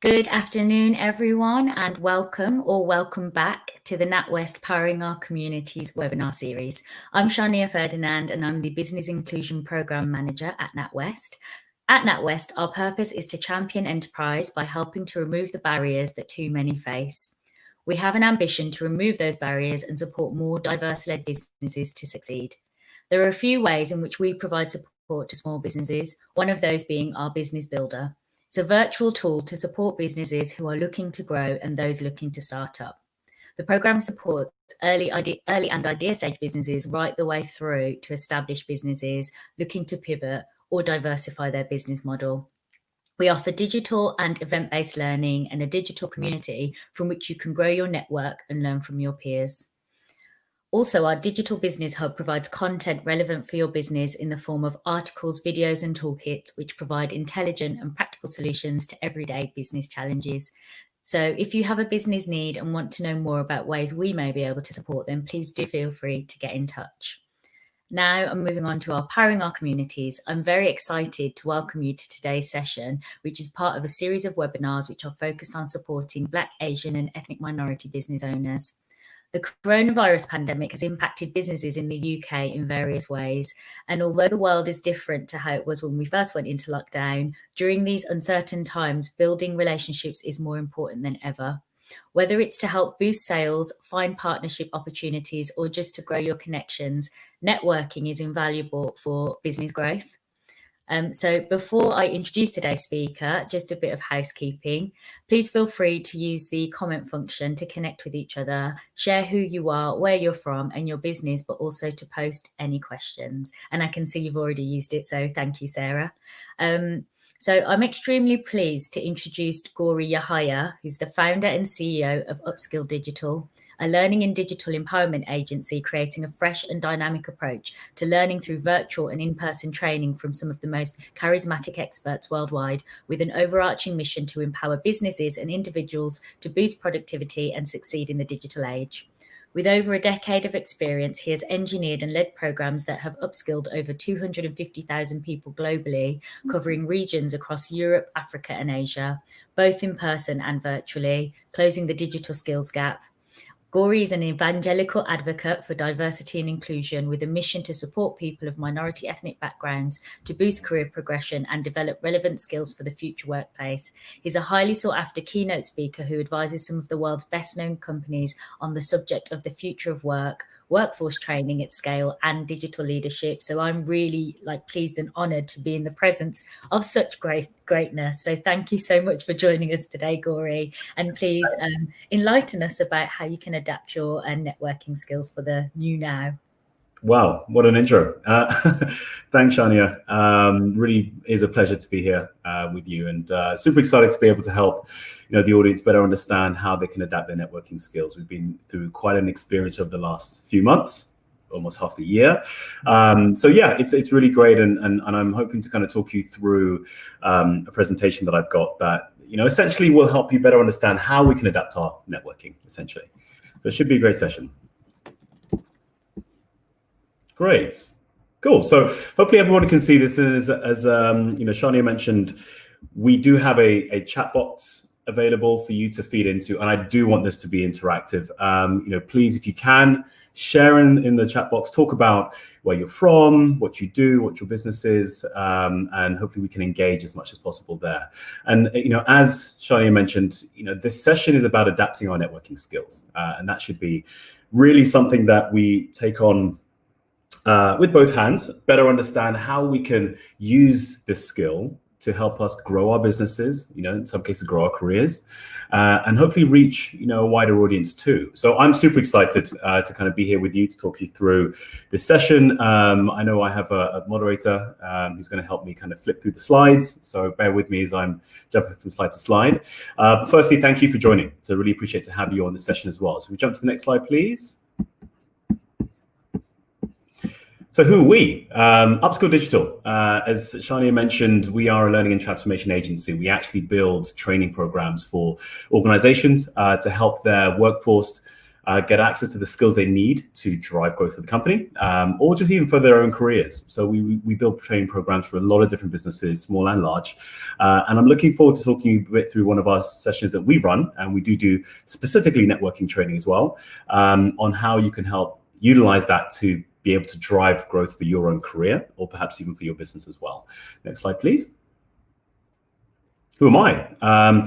Good afternoon, everyone, and welcome back to the NatWest Powering Our Communities webinar series. I'm Shania Ferdinand, and I'm the Business Inclusion Program Manager at NatWest. At NatWest, our purpose is to champion enterprise by helping to remove the barriers that too many face. We have an ambition to remove those barriers and support more diverse-led businesses to succeed. There are a few ways in which we provide support to small businesses, one of those being our Business Builder. It's a virtual tool to support businesses who are looking to grow and those looking to start up. The program supports early and idea stage businesses right the way through to established businesses looking to pivot or diversify their business model. We offer digital and event-based learning and a digital community from which you can grow your network and learn from your peers. Also, our Digital Business Hub provides content relevant for your business in the form of articles, videos, and toolkits, which provide intelligent and practical solutions to everyday business challenges. So if you have a business need and want to know more about ways we may be able to support them, please do feel free to get in touch. Now I'm moving on to our Powering Our Communities. I'm very excited to welcome you to today's session, which is part of a series of webinars which are focused on supporting Black, Asian, and ethnic minority business owners. The coronavirus pandemic has impacted businesses in the UK in various ways. And although the world is different to how it was when we first went into lockdown, during these uncertain times, building relationships is more important than ever. Whether it's to help boost sales, find partnership opportunities, or just to grow your connections, networking is invaluable for business growth. So before I introduce today's speaker, just a bit of housekeeping. Please feel free to use the comment function to connect with each other, share who you are, where you're from, and your business, but also to post any questions. And I can see you've already used it, so thank you, Sarah. So I'm extremely pleased to introduce Gori Yayaha, who's the founder and CEO of Upscale Digital, a learning and digital empowerment agency creating a fresh and dynamic approach to learning through virtual and in-person training from some of the most charismatic experts worldwide, with an overarching mission to empower businesses and individuals to boost productivity and succeed in the digital age. With over a decade of experience, he has engineered and led programs that have upskilled over 250,000 people globally, covering regions across Europe, Africa, and Asia, both in person and virtually, closing the digital skills gap. Gori is an evangelical advocate for diversity and inclusion with a mission to support people of minority ethnic backgrounds to boost career progression and develop relevant skills for the future workplace. He's a highly sought after keynote speaker who advises some of the world's best known companies on the subject of the future of work, workforce training at scale, and digital leadership. So I'm really pleased and honored to be in the presence of such greatness. So thank you so much for joining us today, Gori. And please enlighten us about how you can adapt your networking skills for the new now. Wow, what an intro. Thanks, Shania. Really is a pleasure to be here with you, and super excited to be able to help the audience better understand how they can adapt their networking skills. We've been through quite an experience over the last few months, almost half the year. So yeah, it's really great, and I'm hoping to kind of talk you through a presentation that I've got that essentially will help you better understand how we can adapt our networking, essentially. So it should be a great session. Great, cool. So hopefully everyone can see this. As Shania mentioned, we do have a chat box available for you to feed into, and I do want this to be interactive. Please, if you can, share in the chat box, talk about where you're from, what you do, what your business is, and hopefully we can engage as much as possible there. And as Shania mentioned, this session is about adapting our networking skills, and that should be really something that we take on with both hands, better understand how we can use this skill to help us grow our businesses, in some cases grow our careers, and hopefully reach, a wider audience too. So I'm super excited to kind of be here with you to talk you through this session. I know I have a moderator who's going to help me kind of flip through the slides. So bear with me as I'm jumping from slide to slide. But firstly, thank you for joining. So really appreciate to have you on the session as well. So we jump to the next slide, please. So who are we? Upscale Digital. As Shania mentioned, we are a learning and transformation agency. We actually build training programs for organizations to help their workforce get access to the skills they need to drive growth of the company, or just even for their own careers. So we build training programs for a lot of different businesses, small and large. And I'm looking forward to talking you a bit through one of our sessions that we run, and we do specifically networking training as well, on how you can help utilize that to be able to drive growth for your own career, or perhaps even for your business as well. Next slide, please. Who am I? I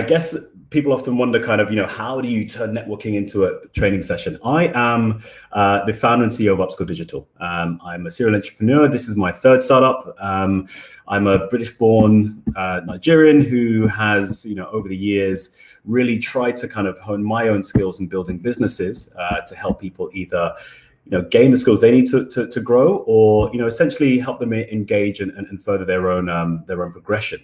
guess people often wonder how do you turn networking into a training session? I am the founder and CEO of Upscale Digital. I'm a serial entrepreneur. This is my third startup. I'm a British-born Nigerian who has, over the years, really tried to kind of hone my own skills in building businesses to help people either gain the skills they need to grow, or essentially help them engage and further their own progression.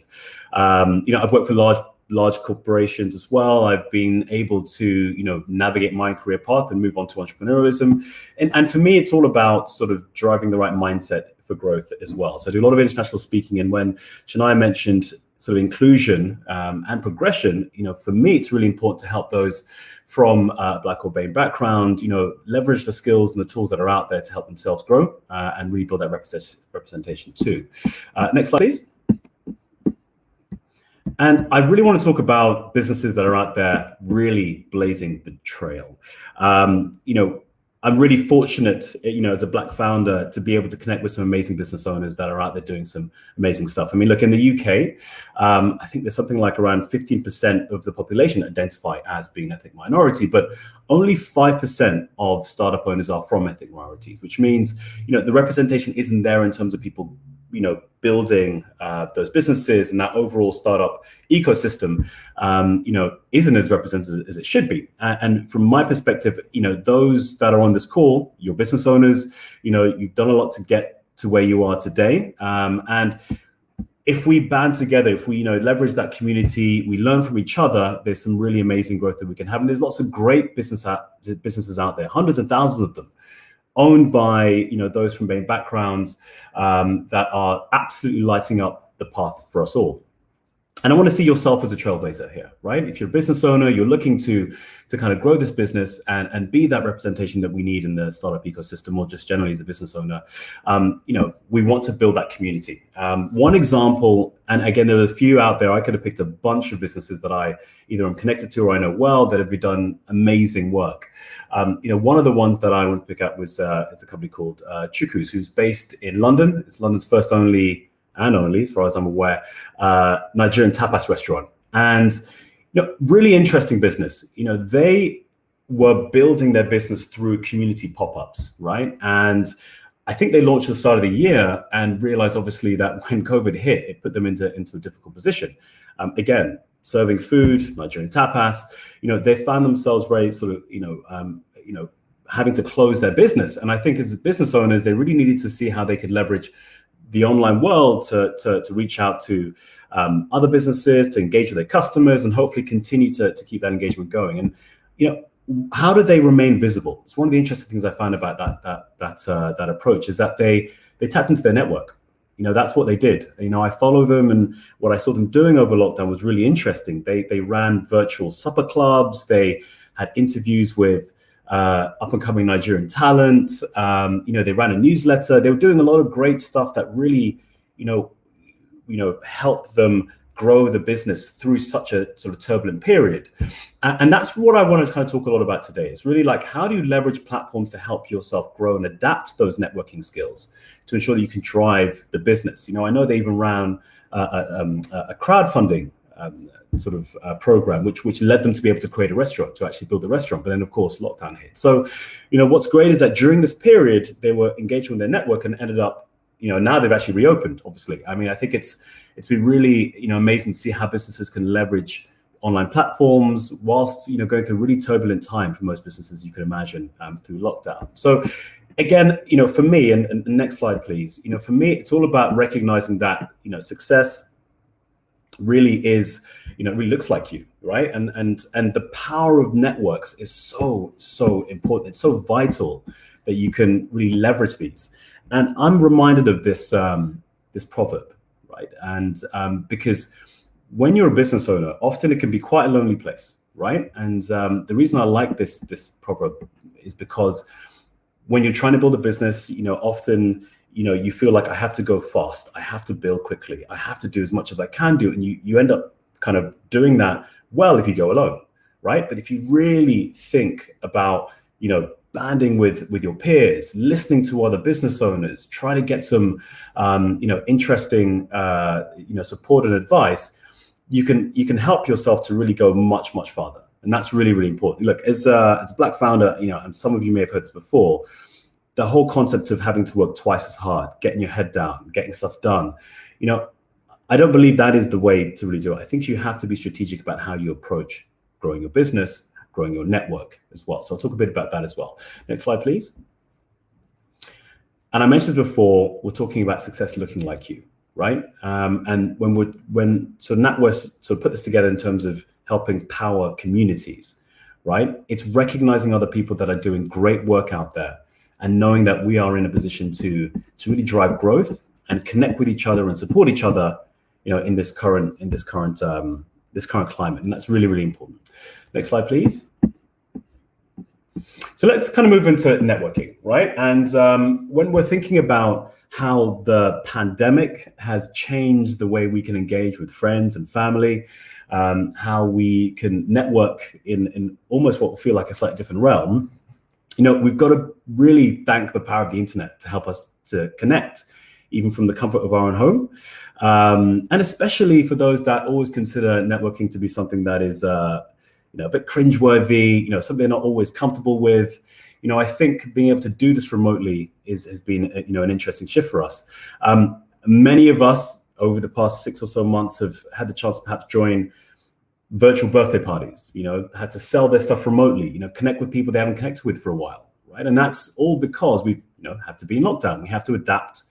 I've worked for large corporations as well. I've been able to navigate my career path and move on to entrepreneurialism, and for me it's all about sort of driving the right mindset for growth as well. So I do a lot of international speaking, and when Shania mentioned sort of inclusion and progression, for me it's really important to help those from a Black or BAME background, leverage the skills and the tools that are out there to help themselves grow and really build that representation too. Next slide, please. And I really want to talk about businesses that are out there really blazing the trail. I'm really fortunate, as a Black founder, to be able to connect with some amazing business owners that are out there doing some amazing stuff. I mean, look, in the UK, I think there's something like around 15% of the population identify as being ethnic minority, but only 5% of startup owners are from ethnic minorities, which means, the representation isn't there in terms of people building those businesses, and that overall startup ecosystem, isn't as represented as it should be. And from my perspective, those that are on this call, your business owners, you've done a lot to get to where you are today. And if we band together, if we leverage that community, we learn from each other, there's some really amazing growth that we can have. And there's lots of great businesses out there, hundreds of thousands of them, owned by those from BAME backgrounds that are absolutely lighting up the path for us all. And I want to see yourself as a trailblazer here, right? If you're a business owner, you're looking to kind of grow this business and be that representation that we need in the startup ecosystem, or just generally as a business owner, we want to build that community. One example, and again, there are a few out there, I could have picked a bunch of businesses that I either am connected to or I know well that have done amazing work. One of the ones that I want to pick up was it's a company called Chuku's, who's based in London. It's London's first only, as far as I'm aware, Nigerian tapas restaurant. And really interesting business. They were building their business through community pop-ups, right? And I think they launched at the start of the year and realized, obviously, that when COVID hit, it put them into a difficult position. Again, serving food, Nigerian tapas, they found themselves very sort of, having to close their business. And I think as business owners, they really needed to see how they could leverage the online world to reach out to other businesses, to engage with their customers, and hopefully continue to keep that engagement going. And how do they remain visible? It's one of the interesting things I found about that approach is that they tapped into their network. That's what they did. I follow them, and what I saw them doing over lockdown was really interesting. They ran virtual supper clubs. They had interviews with up and coming Nigerian talent. They ran a newsletter. They were doing a lot of great stuff that really, helped them grow the business through such a sort of turbulent period. And that's what I want to kind of talk a lot about today. It's really like, how do you leverage platforms to help yourself grow and adapt those networking skills to ensure that you can drive the business? I know they even ran a crowdfunding program, which led them to be able to create a restaurant, to actually build the restaurant. But then, of course, lockdown hit. So, what's great is that during this period, they were engaged with their network and ended up, now they've actually reopened, obviously. I mean, I think it's been really, amazing to see how businesses can leverage online platforms whilst, going through a really turbulent time for most businesses, you can imagine, through lockdown. So again, for me, and next slide, please, for me, it's all about recognizing that, success really is, really looks like you, right? And the power of networks is so important. It's so vital that you can really leverage these. And I'm reminded of this proverb, right? And because when you're a business owner, often it can be quite a lonely place, right? And the reason I like this proverb is because when you're trying to build a business, often, you feel like I have to go fast, I have to build quickly, I have to do as much as I can do. And you end up kind of doing that well if you go alone, right? But if you really think about, banding with your peers, listening to other business owners, try to get some, interesting, support and advice, you can help yourself to really go much, much farther. And that's really, really important. Look, as a Black founder, and some of you may have heard this before, the whole concept of having to work twice as hard, getting your head down, getting stuff done, I don't believe that is the way to really do it. I think you have to be strategic about how you approach growing your business, growing your network as well. So I'll talk a bit about that as well. Next slide, please. And I mentioned this before, we're talking about success looking like you, right? And so NatWest sort of put this together in terms of helping power communities, right? It's recognizing other people that are doing great work out there and knowing that we are in a position to really drive growth and connect with each other and support each other, in this current climate. And that's really, really important. Next slide, please. So let's kind of move into networking, right? And when we're thinking about how the pandemic has changed the way we can engage with friends and family, how we can network in almost what will feel like a slightly different realm, we've got to really thank the power of the internet to help us to connect, even from the comfort of our own home. And especially for those that always consider networking to be something that is a bit cringeworthy, something they're not always comfortable with. I think being able to do this remotely has been, an interesting shift for us. Many of us over the past 6 or so months have had the chance to perhaps join virtual birthday parties, had to sell their stuff remotely, connect with people they haven't connected with for a while, right? And that's all because we've, have to be in lockdown. We have to adapt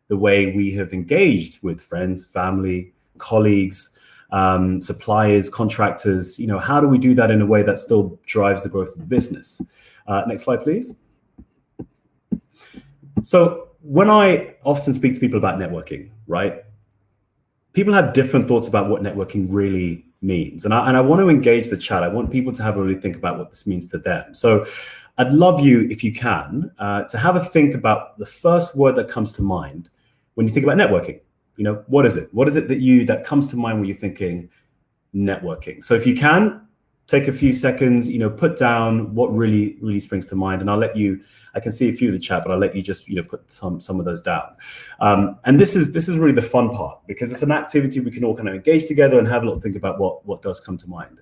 the way we have engaged with friends, family, colleagues, suppliers, contractors. How do we do that in a way that still drives the growth of the business? Next slide, please. So when I often speak to people about networking, right, people have different thoughts about what networking really means. And I want to engage the chat. I want people to have a really think about what this means to them. So I'd love you, if you can, to have a think about the first word that comes to mind when you think about networking. What is it? What is it that comes to mind when you're thinking networking? So if you can, take a few seconds, put down what really springs to mind. And I'll let you, I can see a few of the chat, but I'll let you just, put some of those down. And this is really the fun part, because it's an activity we can all kind of engage together and have a little think about what does come to mind.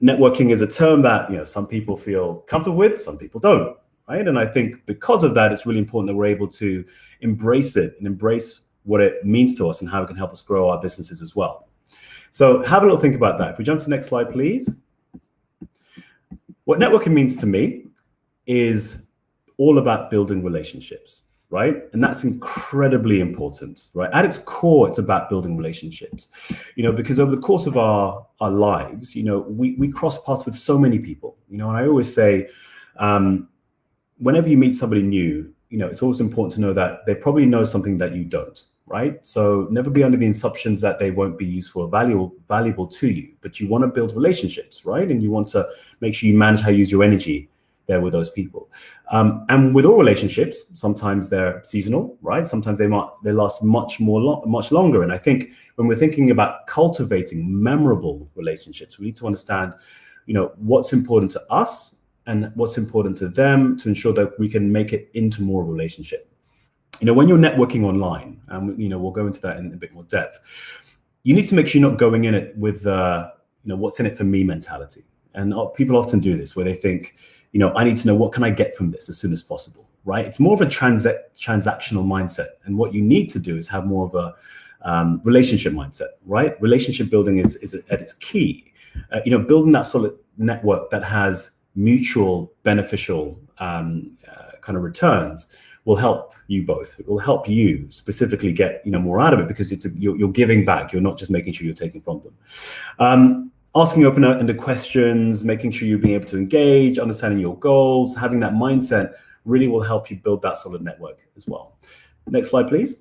Networking is a term that, some people feel comfortable with, some people don't, right? And I think because of that, it's really important that we're able to embrace it and embrace what it means to us and how it can help us grow our businesses as well. So have a little think about that. If we jump to the next slide, please. What networking means to me is all about building relationships, right? And that's incredibly important, right? At its core, it's about building relationships, because over the course of our lives, we cross paths with so many people, and I always say, whenever you meet somebody new, it's always important to know that they probably know something that you don't, right? So never be under the assumptions that they won't be useful or valuable to you, but you want to build relationships, right? And you want to make sure you manage how you use your energy there with those people. And with all relationships, sometimes they're seasonal, right? Sometimes they last much longer. And I think when we're thinking about cultivating memorable relationships, we need to understand, what's important to us and what's important to them to ensure that we can make it into more of a relationship. When you're networking online, and we'll go into that in a bit more depth, you need to make sure you're not going in it with what's in it for me mentality. And people often do this, where they think, I need to know what can I get from this as soon as possible, right? It's more of a transactional mindset. And what you need to do is have more of a relationship mindset, right? Relationship building is at its key. Building that solid network that has mutual beneficial kind of returns will help you both. It will help you specifically get more out of it, because you're giving back. You're not just making sure you're taking from them. Asking open-ended questions, making sure you're being able to engage, understanding your goals, having that mindset really will help you build that solid network as well. Next slide, please.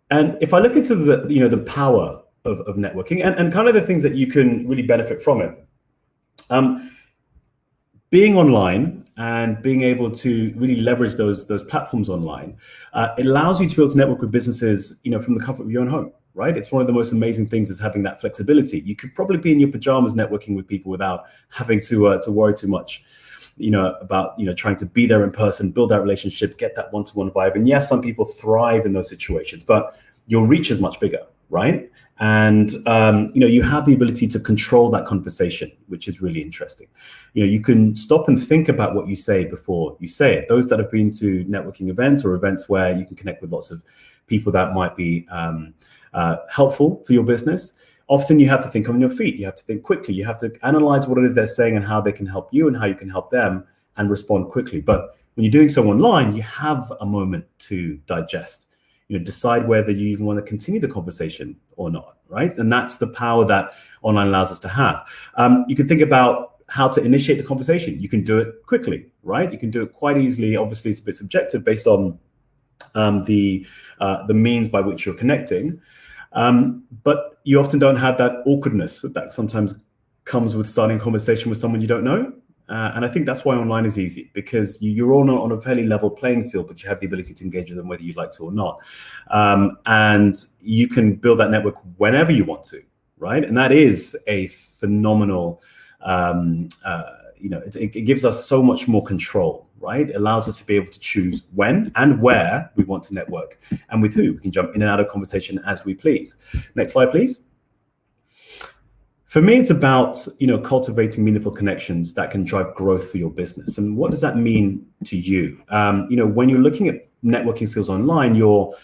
And if I look into the power of networking and kind of the things that you can really benefit from it. Being online and being able to really leverage those platforms online, it allows you to be able to network with businesses, from the comfort of your own home, right? It's one of the most amazing things is having that flexibility. You could probably be in your pajamas networking with people without having to worry too much, about, trying to be there in person, build that relationship, get that one-to-one vibe. And yes, some people thrive in those situations, but your reach is much bigger, right? And, you have the ability to control that conversation, which is really interesting. You can stop and think about what you say before you say it. Those that have been to networking events or events where you can connect with lots of people that might be helpful for your business, often you have to think on your feet. You have to think quickly. You have to analyze what it is they're saying and how they can help you and how you can help them and respond quickly. But when you're doing so online, you have a moment to digest. Decide whether you even want to continue the conversation or not, right? And that's the power that online allows us to have. You can think about how to initiate the conversation. You can do it quickly, right? You can do it quite easily. Obviously, it's a bit subjective based on the means by which you're connecting. But you often don't have that awkwardness that sometimes comes with starting a conversation with someone you don't know. And I think that's why online is easy, because you're all on a fairly level playing field, but you have the ability to engage with them whether you'd like to or not. And you can build that network whenever you want to, right? And that is a phenomenal, it gives us so much more control, right? It allows us to be able to choose when and where we want to network and with who. We can jump in and out of conversation as we please. Next slide, please. For me, it's about, cultivating meaningful connections that can drive growth for your business. And what does that mean to you? When you're looking at networking skills online, you're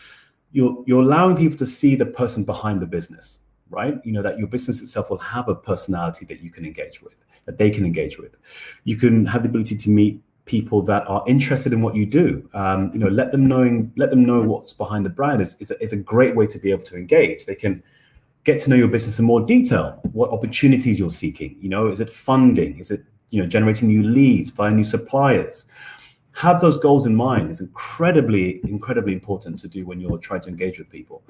allowing people to see the person behind the business, right? That your business itself will have a personality that you can engage with, that they can engage with. You can have the ability to meet people that are interested in what you do. Let them know what's behind the brand is a great way to be able to engage. They can get to know your business in more detail, what opportunities you're seeking. Is it funding? Is it, generating new leads, finding new suppliers? Have those goals in mind is incredibly, incredibly important to do when you're trying to engage with people,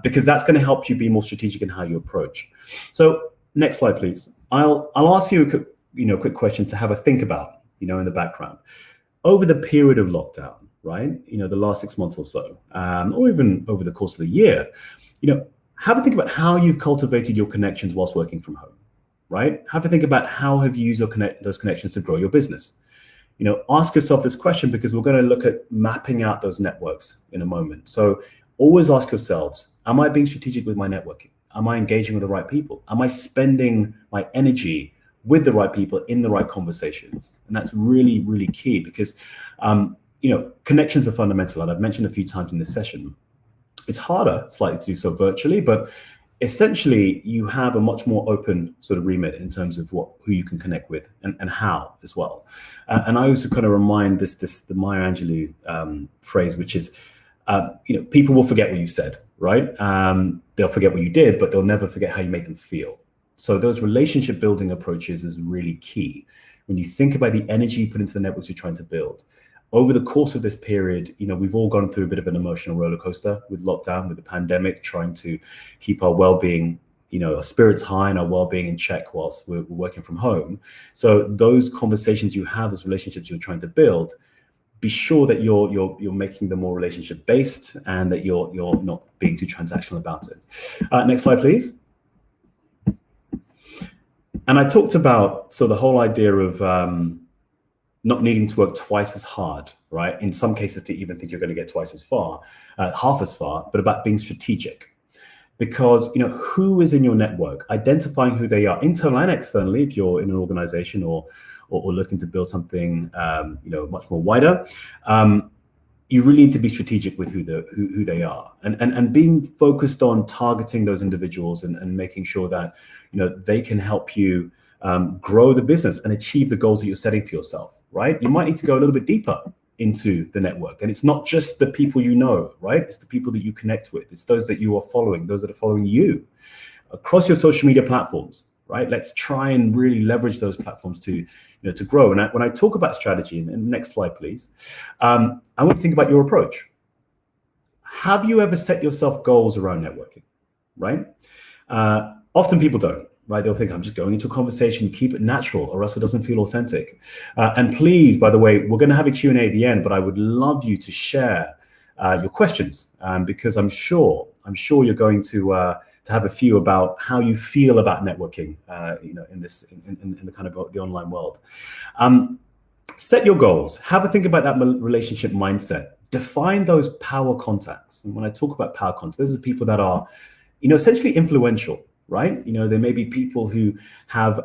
because that's going to help you be more strategic in how you approach. So next slide, please. I'll ask you a quick question to have a think about, in the background. Over the period of lockdown, right? The last 6 months or so, or even over the course of the year, have a think about how you've cultivated your connections whilst working from home, right? Have a think about how have you used those connections to grow your business. Ask yourself this question, because we're going to look at mapping out those networks in a moment. So always ask yourselves, am I being strategic with my networking? Am I engaging with the right people? Am I spending my energy with the right people in the right conversations? And that's really, really key, because, connections are fundamental. And I've mentioned a few times in this session, it's harder slightly to do so virtually, but essentially you have a much more open sort of remit in terms of who you can connect with and how as well. And I also kind of remind the Maya Angelou phrase, which is, people will forget what you said, right? They'll forget what you did, but they'll never forget how you made them feel. So those relationship building approaches is really key. When you think about the energy you put into the networks you're trying to build, over the course of this period, we've all gone through a bit of an emotional roller coaster with lockdown, with the pandemic, trying to keep our well-being, our spirits high and our well-being in check whilst we're working from home. So those conversations you have, those relationships you're trying to build, be sure that you're making them more relationship-based and that you're not being too transactional about it. Next slide, please. And I talked about the whole idea of not needing to work twice as hard, right? In some cases, to even think you're going to get twice as far, half as far, but about being strategic. Because, who is in your network, identifying who they are, internal and externally, if you're in an organization or looking to build something, much more wider, you really need to be strategic with who they are, and being focused on targeting those individuals and making sure that, they can help you grow the business and achieve the goals that you're setting for yourself, right? You might need to go a little bit deeper into the network. And it's not just the people right? It's the people that you connect with. It's those that you are following, those that are following you across your social media platforms, right? Let's try and really leverage those platforms to grow. And when I talk about strategy, and next slide, please, I want to think about your approach. Have you ever set yourself goals around networking, right? Often people don't, right? They'll think I'm just going into a conversation, keep it natural, or else it doesn't feel authentic. And please, by the way, we're going to have a Q&A at the end, but I would love you to share your questions, because I'm sure you're going to have a few about how you feel about networking, in the kind of the online world. Set your goals. Have a think about that relationship mindset. Define those power contacts. And when I talk about power contacts, those are people that are, essentially influential, right? There may be people who have,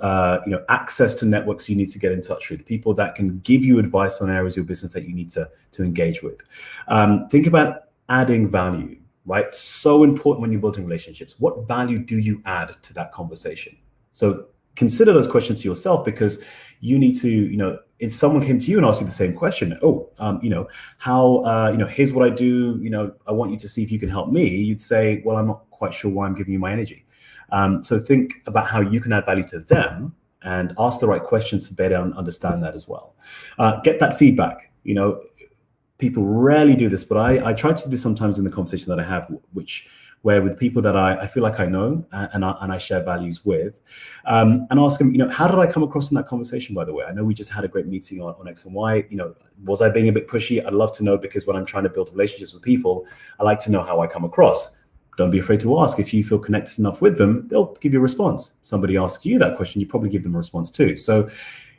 access to networks you need to get in touch with, people that can give you advice on areas of your business that you need to engage with. Think about adding value, right? So important when you're building relationships. What value do you add to that conversation? So consider those questions to yourself, because you need to, if someone came to you and asked you the same question, here's what I do, I want you to see if you can help me. You'd say, well, I'm not quite sure why I'm giving you my energy. So think about how you can add value to them and ask the right questions to better understand that as well. Get that feedback. People rarely do this, but I try to do this sometimes in the conversation that I have, where with people that I feel like I know and I share values with, and ask them, how did I come across in that conversation, by the way? I know we just had a great meeting on X and Y. Was I being a bit pushy? I'd love to know, because when I'm trying to build relationships with people, I like to know how I come across. Don't be afraid to ask. If you feel connected enough with them, they'll give you a response. Somebody asks you that question, you probably give them a response too. So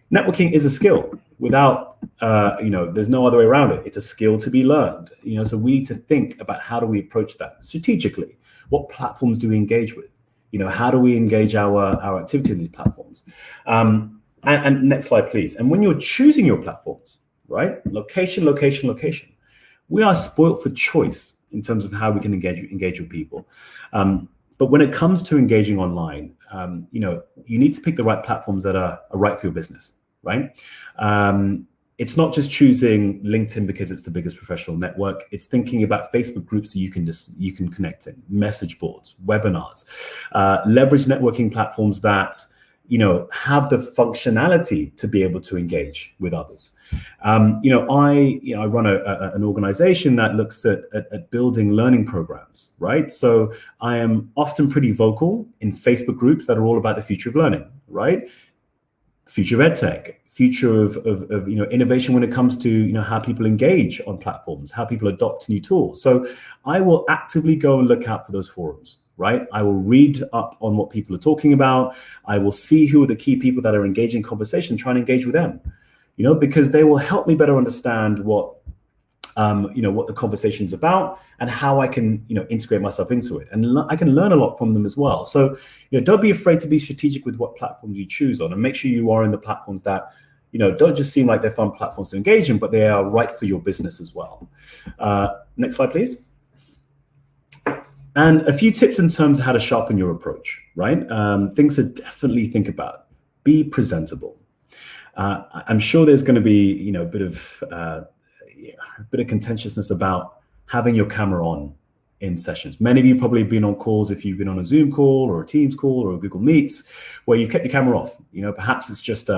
networking is a skill. Without, there's no other way around it. It's a skill to be learned. So we need to think about how do we approach that strategically. What platforms do we engage with? How do we engage our activity in these platforms? And next slide, please. And when you're choosing your platforms, right? Location. We are spoilt for choice in terms of how we can engage with people. But when it comes to engaging online, you need to pick the right platforms that are right for your business, right? It's not just choosing LinkedIn because it's the biggest professional network. It's thinking about Facebook groups that you can connect in, message boards, webinars, leverage networking platforms that have the functionality to be able to engage with others. I run an organization that looks at building learning programs, right? So I am often pretty vocal in Facebook groups that are all about the future of learning, right? Future of edtech, future of innovation when it comes to how people engage on platforms, how people adopt new tools. So I will actively go and look out for those forums, right? I will read up on what people are talking about. I will see who are the key people that are engaging in conversation, try and engage with them, because they will help me better understand what the conversation's about and how I can, integrate myself into it. And I can learn a lot from them as well. So, don't be afraid to be strategic with what platforms you choose on, and make sure you are in the platforms that, don't just seem like they're fun platforms to engage in, but they are right for your business as well. Next slide, please. And a few tips in terms of how to sharpen your approach, right? Things to definitely think about. Be presentable. I'm sure there's going to be, a bit of contentiousness about having your camera on in sessions. Many of you probably have been on calls, if you've been on a Zoom call or a Teams call or a Google Meets, where you've kept your camera off. Perhaps it's just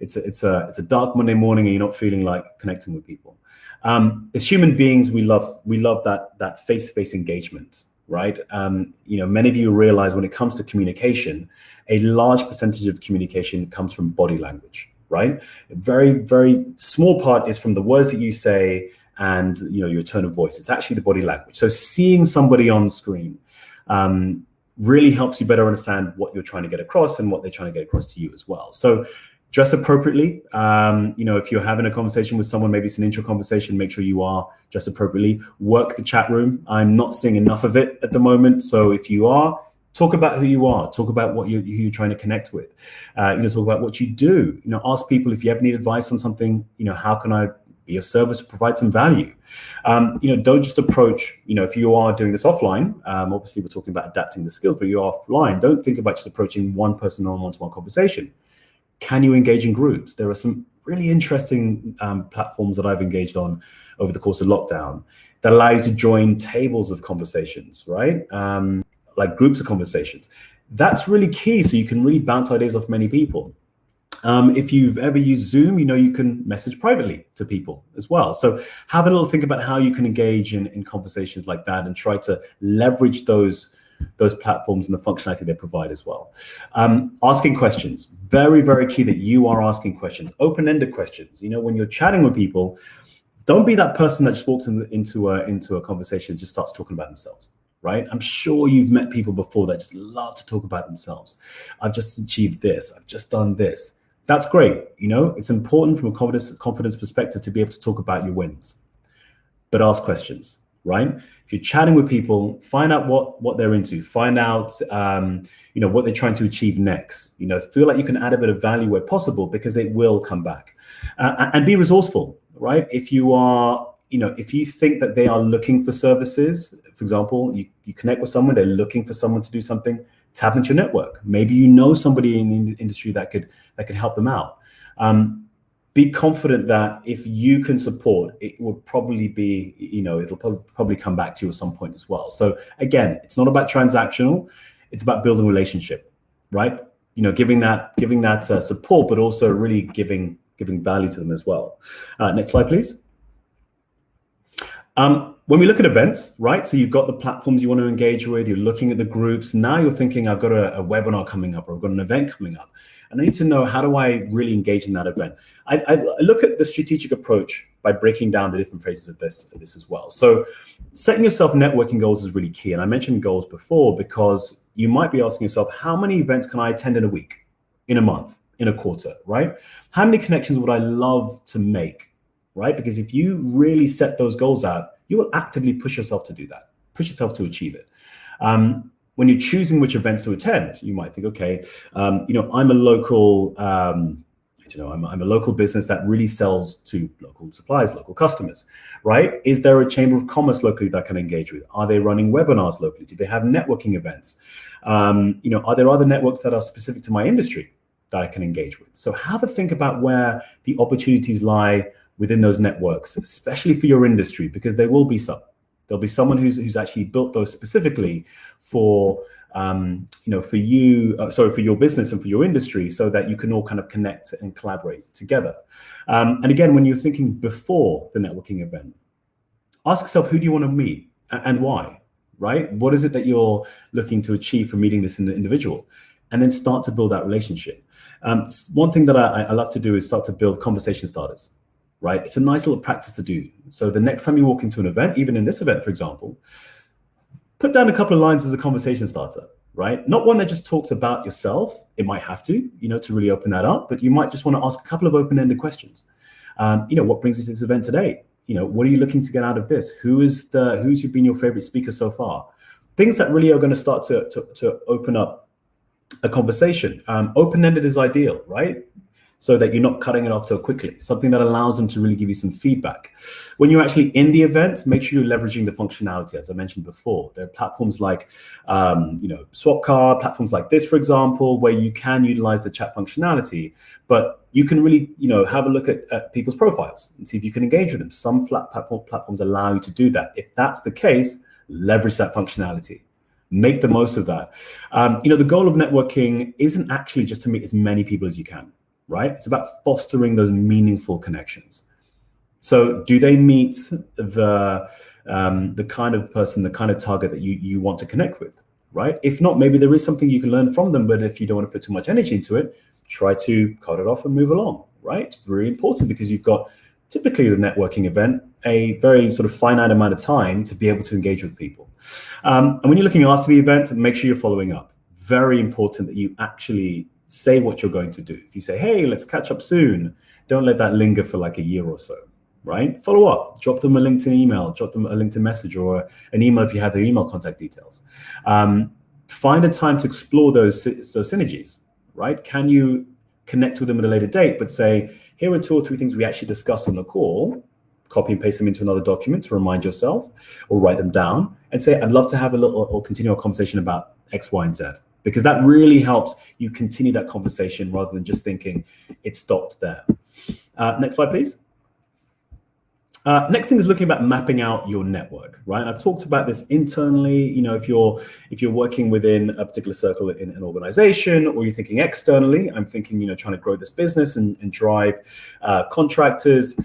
it's a dark Monday morning and you're not feeling like connecting with people. As human beings, we love that face-to-face engagement, right? Many of you realize when it comes to communication, a large percentage of communication comes from body language, right? A very, very small part is from the words that you say and your tone of voice. It's actually the body language. So seeing somebody on screen really helps you better understand what you're trying to get across and what they're trying to get across to you as well. So dress appropriately. If you're having a conversation with someone, maybe it's an intro conversation, make sure you are dressed appropriately. Work the chat room. I'm not seeing enough of it at the moment. So if you are, talk about who you are. Talk about who you're trying to connect with. Talk about what you do. Ask people if you ever need advice on something. How can I be of service, provide some value? Don't just approach. If you are doing this offline, obviously we're talking about adapting the skills, but you're offline. Don't think about just approaching one person on one-to-one conversation. Can you engage in groups? There are some really interesting platforms that I've engaged on over the course of lockdown that allow you to join tables of conversations, right? Like groups of conversations. That's really key. So you can really bounce ideas off many people. If you've ever used Zoom, you can message privately to people as well. So have a little think about how you can engage in conversations like that and try to leverage those those platforms and the functionality they provide as well. Asking questions, very, very key that you are asking questions, open-ended questions. When you're chatting with people, don't be that person that just walks into a conversation and just starts talking about themselves, right? I'm sure you've met people before that just love to talk about themselves. I've just achieved this. I've just done this. That's great. It's important from a confidence perspective to be able to talk about your wins, but ask questions, right? If you're chatting with people, find out what they're into, find out, what they're trying to achieve next, feel like you can add a bit of value where possible, because it will come back. And be resourceful, right? If you think that they are looking for services, for example, you connect with someone, they're looking for someone to do something, tap into your network. Maybe you know somebody in the industry that could help them out. Be confident that if you can support, it would probably be, it'll probably come back to you at some point as well. So again, it's not about transactional, it's about building a relationship, right? Giving that support, but also really giving value to them as well. Next slide, please. When we look at events, right? So you've got the platforms you want to engage with, you're looking at the groups. Now you're thinking, I've got a webinar coming up, or I've got an event coming up, and I need to know, how do I really engage in that event? I look at the strategic approach by breaking down the different phases of this as well. So setting yourself networking goals is really key. And I mentioned goals before because you might be asking yourself, how many events can I attend in a week, in a month, in a quarter, right? How many connections would I love to make, right? Because if you really set those goals out, you will actively push yourself to do that, push yourself to achieve it. When you're choosing which events to attend, you might think, okay, I'm a local, I'm a local business that really sells to local suppliers, local customers, right? Is there a chamber of commerce locally that I can engage with? Are they running webinars locally? Do they have networking events? Are there other networks that are specific to my industry that I can engage with? So have a think about where the opportunities lie within those networks, especially for your industry, because there will be some. There'll be someone who's actually built those specifically for for your business and for your industry, so that you can all kind of connect and collaborate together. And again, when you're thinking before the networking event, ask yourself, who do you want to meet and why, right? What is it that you're looking to achieve from meeting this individual? And then start to build that relationship. One thing that I love to do is start to build conversation starters. Right? It's a nice little practice to do. So the next time you walk into an event, even in this event, for example, put down a couple of lines as a conversation starter, right? Not one that just talks about yourself. It might have to really open that up, but you might just want to ask a couple of open-ended questions. What brings you to this event today? What are you looking to get out of this? Who's been your favorite speaker so far? Things that really are going to start to open up a conversation. Open-ended is ideal, right? So that you're not cutting it off too quickly, something that allows them to really give you some feedback. When you're actually in the event, make sure you're leveraging the functionality, as I mentioned before. There are platforms like, Swapcard, platforms like this, for example, where you can utilize the chat functionality, but you can really, have a look at people's profiles and see if you can engage with them. Some platforms allow you to do that. If that's the case, leverage that functionality. Make the most of that. The goal of networking isn't actually just to meet as many people as you can. Right? It's about fostering those meaningful connections. So do they meet the kind of person, the kind of target that you want to connect with, right? If not, maybe there is something you can learn from them, but if you don't want to put too much energy into it, try to cut it off and move along, right? It's very important, because you've got, typically the networking event, a very sort of finite amount of time to be able to engage with people. And when you're looking after the event, make sure you're following up. Very important that you actually say what you're going to do. If you say, hey, let's catch up soon, don't let that linger for like a year or so, right? Follow up, drop them a LinkedIn email, drop them a LinkedIn message, or an email if you have their email contact details. Find a time to explore those synergies, right? Can you connect with them at a later date, but say, here are 2 or 3 things we actually discussed on the call, copy and paste them into another document to remind yourself, or write them down and say, I'd love to have a little or continue a conversation about X, Y, and Z. Because that really helps you continue that conversation rather than just thinking it stopped there. Next slide, please. Next thing is looking about mapping out your network, right? And I've talked about this internally. If you're working within a particular circle in an organization, or you're thinking externally, I'm thinking, trying to grow this business and drive contractors.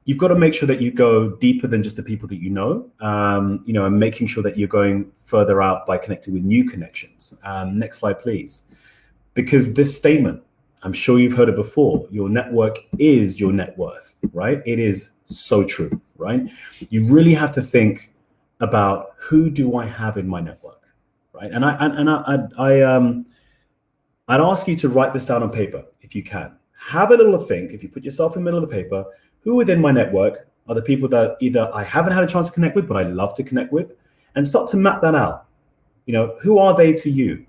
you've got to make sure that you go deeper than just the people that you know, and making sure that you're going further out by connecting with new connections. Next slide, please. Because this statement, I'm sure you've heard it before, your network is your net worth, right? It is so true, right? You really have to think about, who do I have in my network, right? And I'd ask you to write this down on paper if you can. Have a little think. If you put yourself in the middle of the paper, who within my network are the people that either I haven't had a chance to connect with, but I love to connect with, and start to map that out. Who are they to you?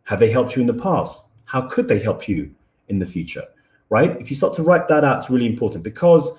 Have they helped you in the past? How could they help you in the future, right? If you start to write that out, it's really important, because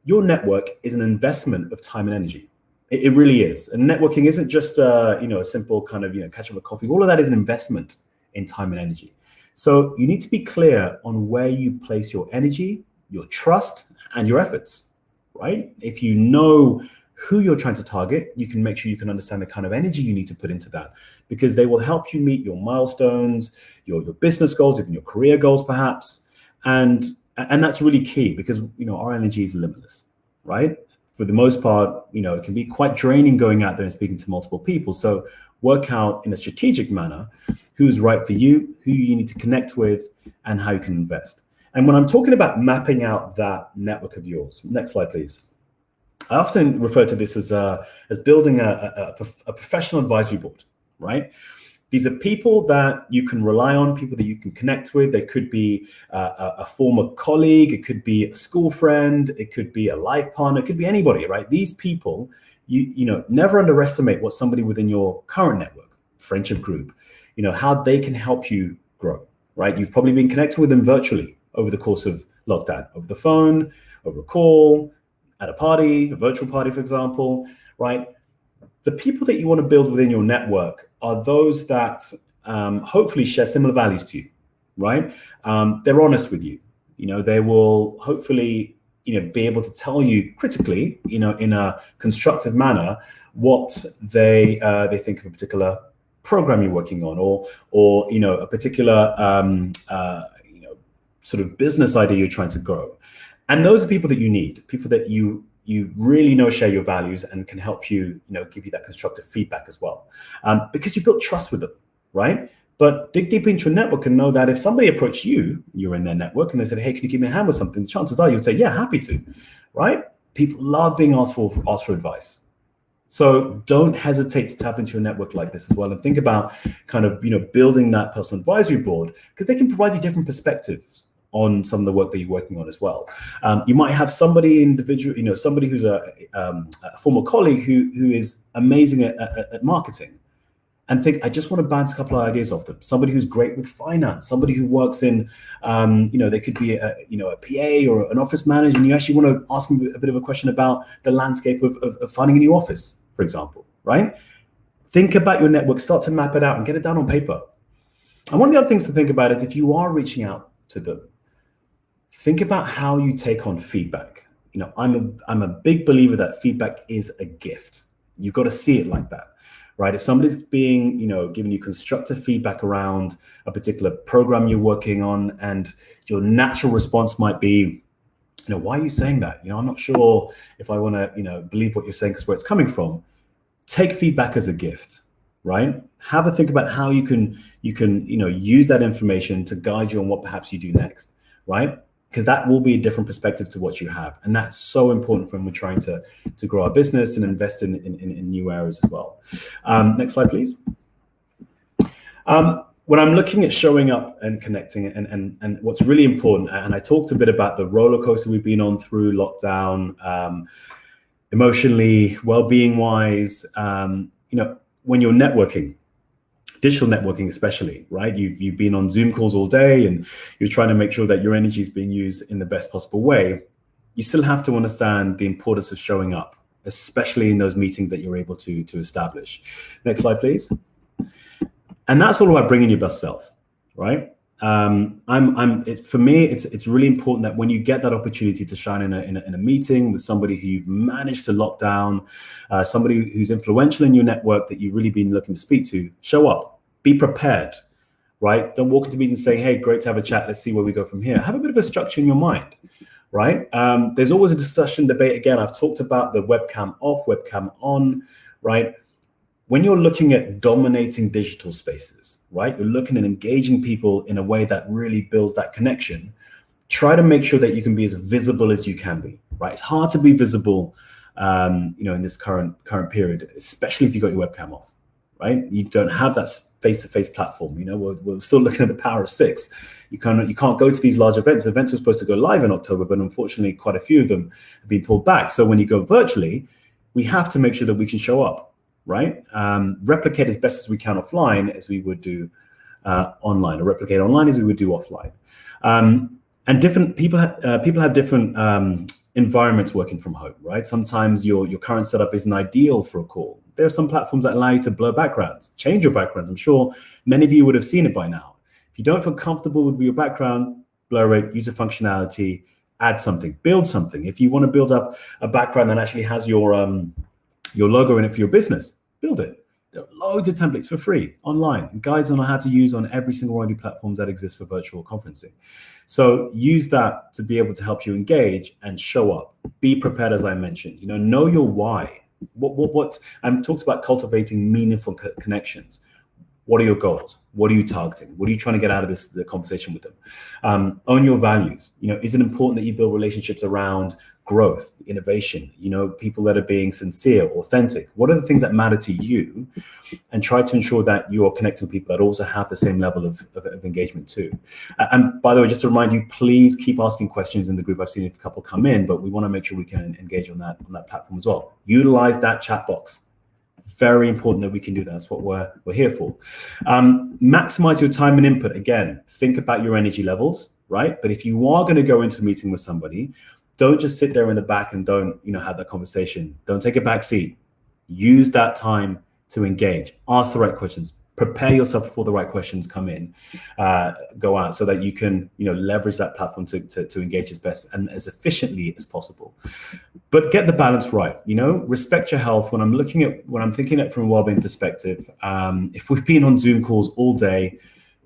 your network is an investment of time and energy. It really is. And networking isn't just a simple kind of catch up a coffee. All of that is an investment in time and energy. So you need to be clear on where you place your energy, your trust, and your efforts, right? If you know who you're trying to target, you can make sure you can understand the kind of energy you need to put into that, because they will help you meet your milestones, your business goals, even your career goals, perhaps. And that's really key, because our energy is limitless, right? For the most part, it can be quite draining going out there and speaking to multiple people. So work out in a strategic manner who's right for you, who you need to connect with, and how you can invest. And when I'm talking about mapping out that network of yours, next slide, please. I often refer to this as building a professional advisory board, right? These are people that you can rely on, people that you can connect with. They could be a former colleague, it could be a school friend, it could be a life partner, it could be anybody, right? These people, you never underestimate what somebody within your current network, friendship group, how they can help you grow, right? You've probably been connected with them virtually over the course of lockdown, over the phone, over a call, at a party, a virtual party, for example, right? The people that you want to build within your network are those that hopefully share similar values to you, right? They're honest with you. They will hopefully, be able to tell you critically, in a constructive manner, what they think of a particular program you're working on, or a particular sort of business idea you're trying to grow. And those are people that you need, people that you really share your values and can help you, give you that constructive feedback as well, because you built trust with them, right? But dig deep into your network and know that if somebody approached you, you're in their network, and they said, "Hey, can you give me a hand with something?" The chances are you'll say, "Yeah, happy to," right? People love being asked for advice. So don't hesitate to tap into your network like this as well, and think about kind of building that personal advisory board, because they can provide you different perspectives on some of the work that you're working on as well. You might have somebody somebody who's a former colleague who is amazing at marketing, and think, I just want to bounce a couple of ideas off them. Somebody who's great with finance, somebody who works in, they could be a PA or an office manager, and you actually want to ask them a bit of a question about the landscape of finding a new office, for example, right? Think about your network, start to map it out and get it down on paper. And one of the other things to think about is, if you are reaching out to them, think about how you take on feedback. I'm a big believer that feedback is a gift. You've got to see it like that, right? If somebody's being, giving you constructive feedback around a particular program you're working on, and your natural response might be, why are you saying that? I'm not sure if I want to, believe what you're saying because where it's coming from. Take feedback as a gift, right? Have a think about how you can, use that information to guide you on what perhaps you do next, right? Because that will be a different perspective to what you have. And that's so important when we're trying to grow our business and invest in new areas as well. Next slide, please. When I'm looking at showing up and connecting, and what's really important, and I talked a bit about the roller coaster we've been on through lockdown, emotionally, well-being wise, when you're networking, digital networking especially, right? You've been on Zoom calls all day, and you're trying to make sure that your energy is being used in the best possible way. You still have to understand the importance of showing up, especially in those meetings that you're able to establish. Next slide, please. And that's all about bringing your best self, right? For me, it's really important that when you get that opportunity to shine in a meeting with somebody who you've managed to lock down, somebody who's influential in your network that you've really been looking to speak to, show up, be prepared, right? Don't walk into meetings saying, "Hey, great to have a chat. Let's see where we go from here." Have a bit of a structure in your mind, right? There's always a discussion, debate. Again, I've talked about the webcam off, webcam on, right? When you're looking at dominating digital spaces, right? You're looking at engaging people in a way that really builds that connection. Try to make sure that you can be as visible as you can be, right? It's hard to be visible, in this current period, especially if you got your webcam off, right? You don't have that face-to-face platform. We're still looking at the power of 6. You can't go to these large events. Events were supposed to go live in October, but unfortunately, quite a few of them have been pulled back. So when you go virtually, we have to make sure that we can show up, right? Replicate as best as we can offline as we would do online, or replicate online as we would do offline. And different people have different environments working from home, right? Sometimes your current setup isn't ideal for a call. There are some platforms that allow you to blur backgrounds, change your backgrounds. I'm sure many of you would have seen it by now. If you don't feel comfortable with your background, blur it, use the functionality, add something, build something. If you want to build up a background that actually has your logo in it for your business, build it. There are loads of templates for free online, and guides on how to use on every single one of the platforms that exist for virtual conferencing. So use that to be able to help you engage and show up. Be prepared, as I mentioned. Know your why. What talks about cultivating meaningful connections. What are your goals? What are you targeting? What are you trying to get out of the conversation with them? Own your values. Is it important that you build relationships around growth, innovation, people that are being sincere, authentic? What are the things that matter to you? And try to ensure that you are connecting with people that also have the same level of engagement too. And by the way, just to remind you, please keep asking questions in the group. I've seen a couple come in, but we want to make sure we can engage on that platform as well. Utilize that chat box. Very important that we can do that. That's what we're here for. Maximize your time and input. Again, think about your energy levels, right? But if you are going to go into a meeting with somebody, don't just sit there in the back and don't have that conversation. Don't take a back seat. Use that time to engage. Ask the right questions. Prepare yourself before the right questions come in, go out, so that you can leverage that platform to engage as best and as efficiently as possible. But get the balance right. Respect your health. When I'm thinking it from a wellbeing perspective, if we've been on Zoom calls all day,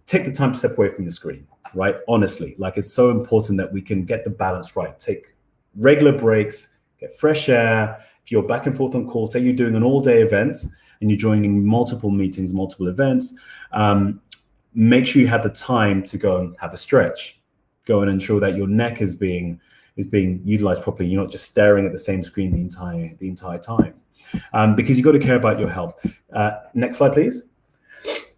take the time to step away from the screen. Right? Honestly, it's so important that we can get the balance right. Take regular breaks, get fresh air. If you're back and forth on calls, say you're doing an all-day event and you're joining multiple meetings, multiple events, make sure you have the time to go and have a stretch. Go and ensure that your neck is being utilized properly. You're not just staring at the same screen the entire time, because you've got to care about your health. Next slide, please.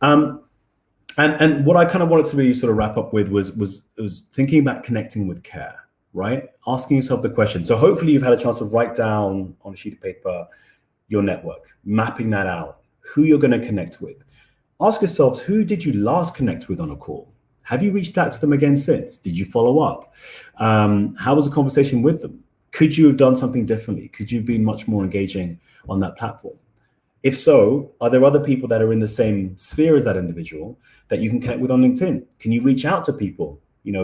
And what I kind of wanted to really sort of wrap up with was thinking about connecting with care, right? Asking yourself the question. So hopefully you've had a chance to write down on a sheet of paper your network, mapping that out, who you're going to connect with. Ask yourselves, who did you last connect with on a call? Have you reached out to them again since? Did you follow up? How was the conversation with them? Could you have done something differently? Could you have been much more engaging on that platform? If so, are there other people that are in the same sphere as that individual that you can connect with on LinkedIn? Can you reach out to people,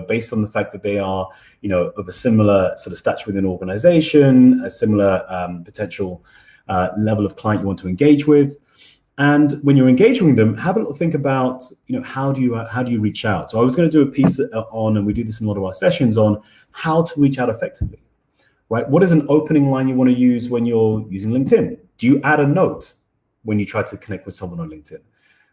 based on the fact that they are, of a similar sort of stature within an organization, a similar potential level of client you want to engage with? And when you're engaging with them, have a little think about, how do you reach out? So I was going to do a piece on, and we do this in a lot of our sessions, on how to reach out effectively, right? What is an opening line you want to use when you're using LinkedIn? Do you add a note when you try to connect with someone on LinkedIn?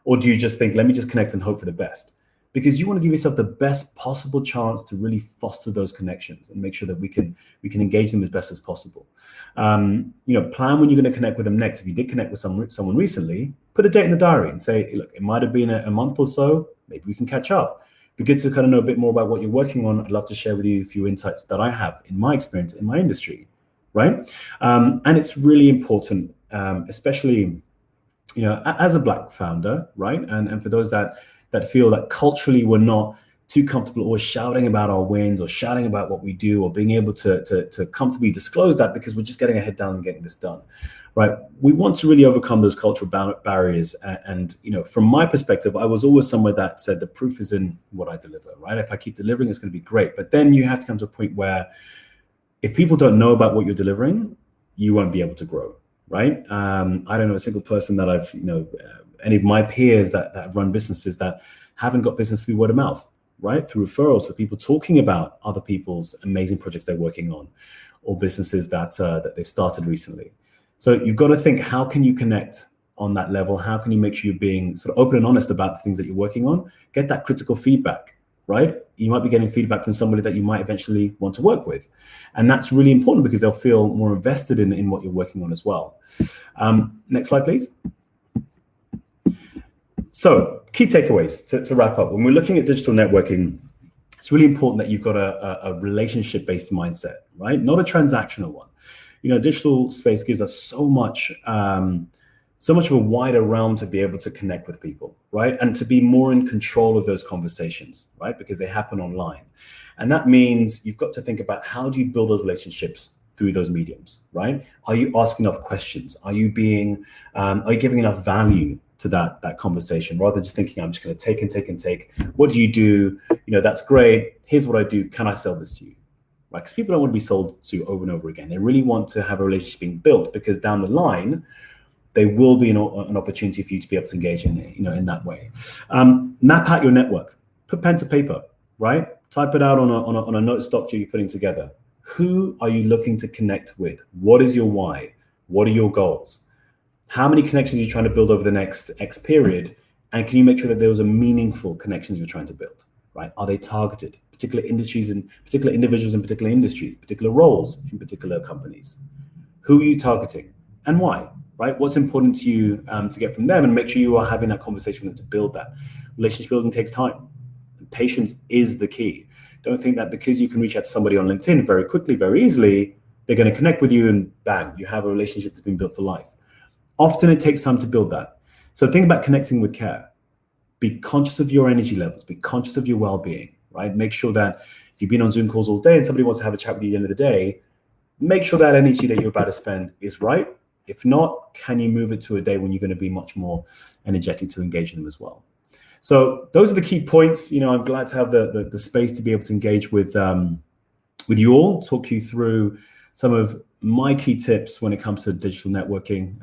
Or do you just think, let me just connect and hope for the best? Because you want to give yourself the best possible chance to really foster those connections and make sure that we can engage them as best as possible. Plan when you're going to connect with them next. If you did connect with someone recently, put a date in the diary and say, look, it might have been a month or so, maybe we can catch up. Be good to kind of know a bit more about what you're working on. I'd love to share with you a few insights that I have in my experience in my industry, right? And it's really important, especially, as a Black founder, right? And for those that feel that culturally we're not too comfortable always shouting about our wins or shouting about what we do or being able to comfortably disclose that because we're just getting our head down and getting this done, right? We want to really overcome those cultural barriers. And from my perspective, I was always somewhere that said the proof is in what I deliver, right? If I keep delivering, it's going to be great. But then you have to come to a point where if people don't know about what you're delivering, you won't be able to grow, right? I don't know a single person that I've, any of my peers that run businesses that haven't got business through word of mouth, right? Through referrals, to people talking about other people's amazing projects they're working on, or businesses that they've started recently. So you've got to think, how can you connect on that level? How can you make sure you're being sort of open and honest about the things that you're working on? Get that critical feedback, right? You might be getting feedback from somebody that you might eventually want to work with. And that's really important because they'll feel more invested in what you're working on as well. Next slide, please. So key takeaways to wrap up. When we're looking at digital networking, it's really important that you've got a relationship-based mindset, right? Not a transactional one. Digital space gives us so much of a wider realm to be able to connect with people, right? And to be more in control of those conversations, right? Because they happen online. And that means you've got to think about, how do you build those relationships through those mediums, right? Are you asking enough questions? Are you giving enough value to that conversation, rather than just thinking, I'm just going to take and take and take. What do you do? That's great. Here's what I do. Can I sell this to you? Right? Because people don't want to be sold to over and over again. They really want to have a relationship being built, because down the line, there will be an opportunity for you to be able to engage in that way. Map out your network. Put pen to paper, right? Type it out on a notes document you're putting together. Who are you looking to connect with? What is your why? What are your goals? How many connections are you trying to build over the next X period? And can you make sure that those are meaningful connections you're trying to build, right? Are they targeted? Particular industries and particular individuals in particular industries, particular roles in particular companies. Who are you targeting and why, right? What's important to you to get from them, and make sure you are having that conversation with them to build that. Relationship building takes time. And patience is the key. Don't think that because you can reach out to somebody on LinkedIn very quickly, very easily, they're going to connect with you and bang, you have a relationship that's been built for life. Often it takes time to build that. So think about connecting with care. Be conscious of your energy levels. Be conscious of your well-being, right? Make sure that if you've been on Zoom calls all day and somebody wants to have a chat with you at the end of the day, make sure that energy that you're about to spend is right. If not, can you move it to a day when you're going to be much more energetic to engage in them as well? So those are the key points. I'm glad to have the space to be able to engage with you all, talk you through some of my key tips when it comes to digital networking,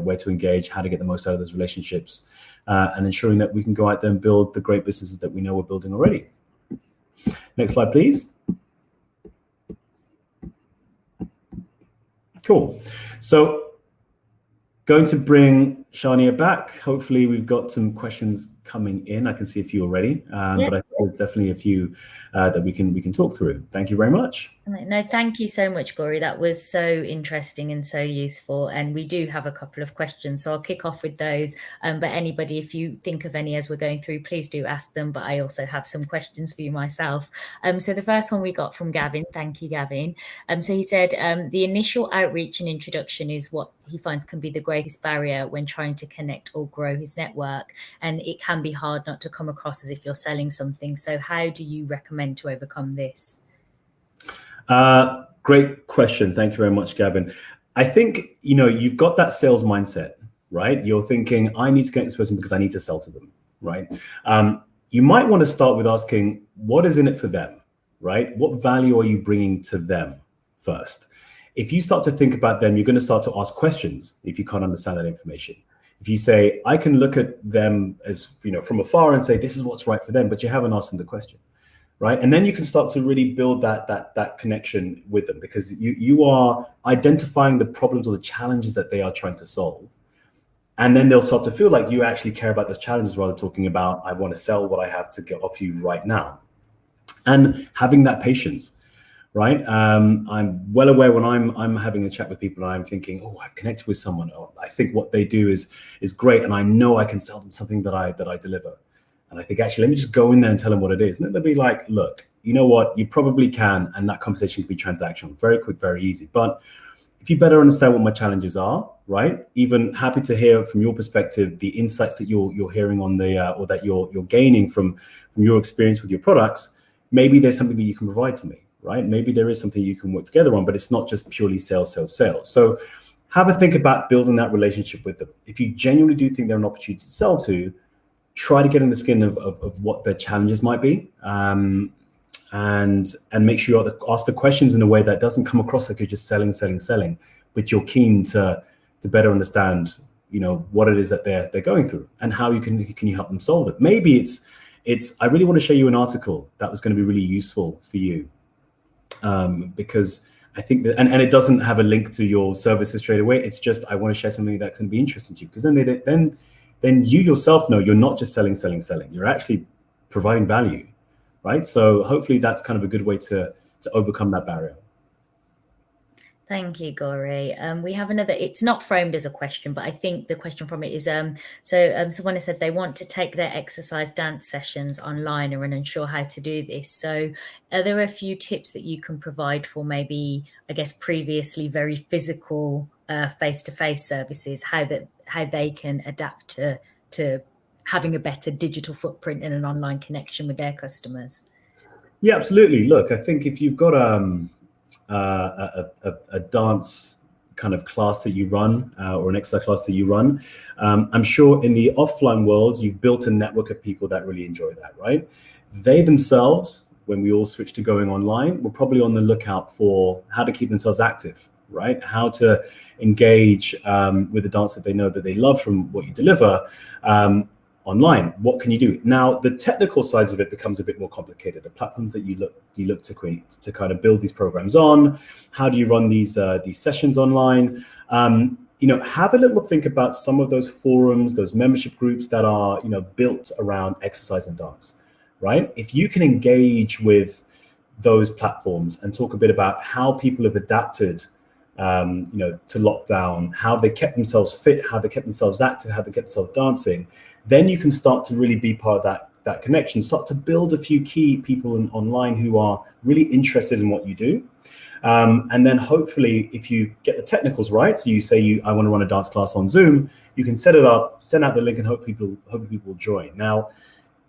where to engage, how to get the most out of those relationships, and ensuring that we can go out there and build the great businesses that we know we're building already. Next slide, please. Cool. So going to bring Shania back. Hopefully we've got some questions coming in. I can see a few already, but I think there's definitely a few that we can talk through. Thank you very much. No, thank you so much, Gori. That was so interesting and so useful. And we do have a couple of questions, so I'll kick off with those. But anybody, if you think of any as we're going through, please do ask them. But I also have some questions for you myself. So the first one we got from Gavin. Thank you, Gavin. So he said the initial outreach and introduction is what he finds can be the greatest barrier when trying to connect or grow his network. And it can be hard not to come across as if you're selling something. So how do you recommend to overcome this? Great question. Thank you very much, Gavin. I think, you've got that sales mindset, right? You're thinking, I need to get this person because I need to sell to them, right? You might want to start with asking, what is in it for them, right? What value are you bringing to them first? If you start to think about them, you're going to start to ask questions if you can't understand that information. If you say, I can look at them as, from afar and say, this is what's right for them, but you haven't asked them the question. Right. And then you can start to really build that connection with them, because you are identifying the problems or the challenges that they are trying to solve. And then they'll start to feel like you actually care about those challenges, rather than talking about, I want to sell what I have to get off you right now. And having that patience, right? I'm well aware when I'm having a chat with people and I'm thinking, oh, I've connected with someone, or I think what they do is great, and I know I can sell them something that I deliver. And I think, actually, let me just go in there and tell them what it is. And then they'll be like, look, you know what? You probably can. And that conversation can be transactional, very quick, very easy. But if you better understand what my challenges are, right? Even happy to hear from your perspective, the insights that you're hearing on or that you're gaining from your experience with your products. Maybe there's something that you can provide to me, right? Maybe there is something you can work together on, but it's not just purely sales. So have a think about building that relationship with them. If you genuinely do think they're an opportunity to sell to, try to get in the skin of what their challenges might be, and make sure you ask the questions in a way that doesn't come across like you're just selling, but you're keen to better understand, what it is that they're going through and how you can help them solve it. Maybe it's I really want to show you an article that was going to be really useful for you, because I think that, and it doesn't have a link to your services straight away. It's just, I want to share something that's going to be interesting to you, because then you yourself know you're not just selling. You're actually providing value, right? So hopefully that's kind of a good way to overcome that barrier. Thank you, Gori. We have another, it's not framed as a question, but I think the question from it is, someone has said they want to take their exercise dance sessions online and unsure how to do this. So are there a few tips that you can provide for maybe, I guess, previously very physical face-to-face services, how they can adapt to having a better digital footprint and an online connection with their customers? Yeah, absolutely. Look, I think if you've got a dance kind of class that you run, or an exercise class that you run, I'm sure in the offline world, you've built a network of people that really enjoy that, right? They themselves, when we all switch to going online, were probably on the lookout for how to keep themselves active, right? How to engage with the dance that they know that they love from what you deliver. Online, what can you do? Now, the technical sides of it becomes a bit more complicated. The platforms that you look to create, to kind of build these programs on. How do you run these sessions online? Have a little think about some of those forums, those membership groups that are built around exercise and dance, right? If you can engage with those platforms and talk a bit about how people have adapted to lockdown, how they kept themselves fit, how they kept themselves active, how they kept themselves dancing, then you can start to really be part of that connection, start to build a few key people online who are really interested in what you do. And then hopefully, if you get the technicals right, so you say I want to run a dance class on Zoom, you can set it up, send out the link, and hope people will join. Now,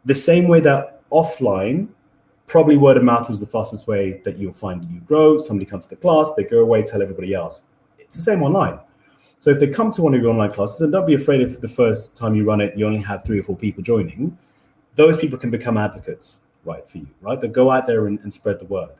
the same way that offline, probably word of mouth was the fastest way that you'll find you grow. Somebody comes to the class, they go away, tell everybody else. It's the same online. So if they come to one of your online classes, and don't be afraid if the first time you run it, you only have 3 or 4 people joining, those people can become advocates, right, for you, right? They go out there and spread the word.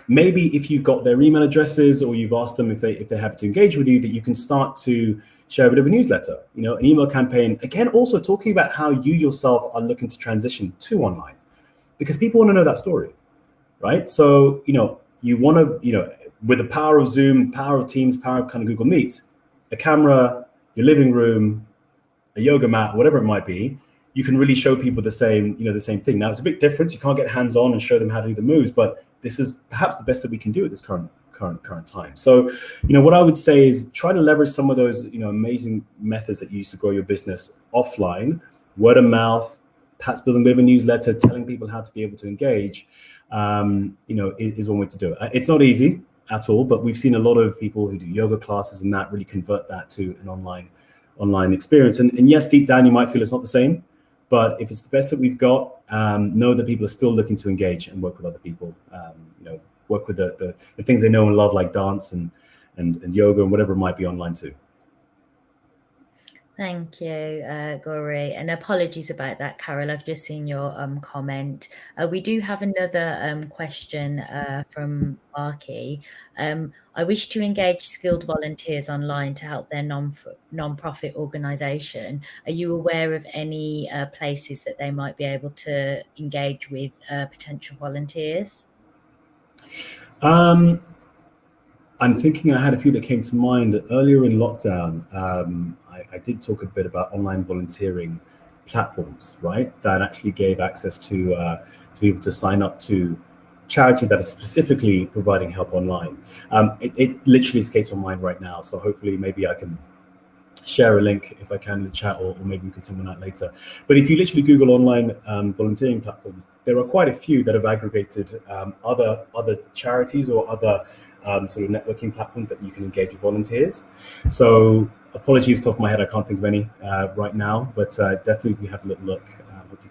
Maybe if you've got their email addresses, or you've asked them if they're happy to engage with you, that you can start to share a bit of a newsletter, an email campaign. Again, also talking about how you yourself are looking to transition to online, because people want to know that story, right? So, you want to, with the power of Zoom, power of Teams, power of kind of Google Meets, a camera, your living room, a yoga mat, whatever it might be, you can really show people the same thing. Now, it's a bit different. You can't get hands-on and show them how to do the moves, but this is perhaps the best that we can do at this current time. So, what I would say is try to leverage some of those, amazing methods that you used to grow your business offline, word of mouth, perhaps building a bit of a newsletter, telling people how to be able to engage, is one way to do it. It's not easy at all, but we've seen a lot of people who do yoga classes and that really convert that to an online experience. And yes, deep down, you might feel it's not the same, but if it's the best that we've got, know that people are still looking to engage and work with other people, work with the things they know and love, like dance and yoga and whatever it might be online too. Thank you, Gori, and apologies about that, Carol. I've just seen your comment. We do have another question from Marky. I wish to engage skilled volunteers online to help their non-profit organisation. Are you aware of any places that they might be able to engage with potential volunteers? I'm thinking I had a few that came to mind earlier in lockdown. I did talk a bit about online volunteering platforms, right? That actually gave access to be able to sign up to charities that are specifically providing help online. It literally escapes my mind right now. So hopefully maybe I can share a link if I can in the chat, or maybe we can send one out later. But if you literally Google online volunteering platforms, there are quite a few that have aggregated other charities or other sort of networking platforms that you can engage with volunteers. So apologies, top of my head, I can't think of any right now, but definitely if you have a little look,